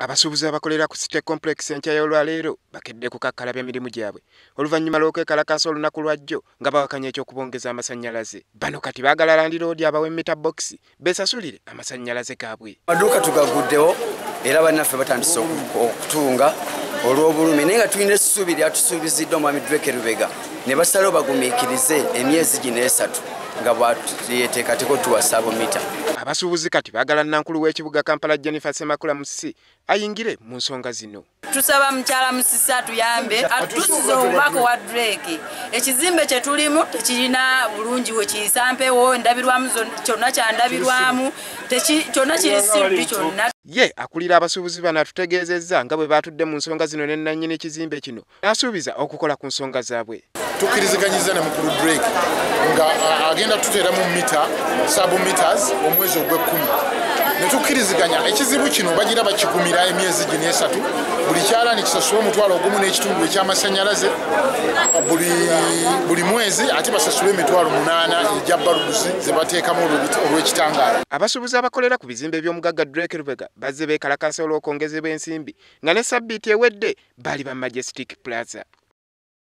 Abasuubuzi abakolera ku City Complex enkya y'olwaleero bakedde kukakkalabya emirimu gyabwe oluvannyuma lw'okwekalakaasa olunaku lwajjo nga bawakanya eky'okubongeza amasannyalaze. Bano kati baagala Land Road abawe mita box beesasulire amasannyalaze gaabwe. Amaduuka tugaguddewo era bannaffe batandise okutunga olw'obulumi naye nga tulina essuubi lyatusuubiziddwa Mwami Drake Lubega ne basalawo bagumiikirize emyezi gino 3 nga bwayeteekateeko tuwa saabumita. Abasuubuzi kati baagala Nankulu w'ekibuga Kampala Jennifer Ssemakula Musisi ayingire mu nsonga zino. Tusaba mukyala Musisi atuyambe atusize obubaka wa Drake. Ekizimbe kye tulimu tekirina bulungi we kiyisampewo ndabirwamu kyonna kyandabirwamu kyonna kirisibbi kyonna. Ye akulira abasuubuzi bano atutegeezezza nga bwe baatudde mu nsonga zino ne nannyini ekizimbe kino n'asuubiza okukola ku nsonga zaabwe. Tukkiriziganyizza ne mukulu Drake nga agenda tuteeramu mita sabumitas omwezi ogw'ekkumi. Ne tukkiriziganya ekizibu kino bagira bakikumira emyezi gino 3 buli kyalaani kisasule omutwalo ogumu n'ekitundu eky'amasannyalaze buli mwezi ate basasule emitwalo 8 egya balubuzi ze bateekamu olw'ekitangaala. Abasuubuzi abakolera ku bizimbe by'omugagga Drake Lubega bazze beekalakaasa olw'okwongezebwa ensimbi nga ne sabbiiti ewedde bali ba Majestic Plaza.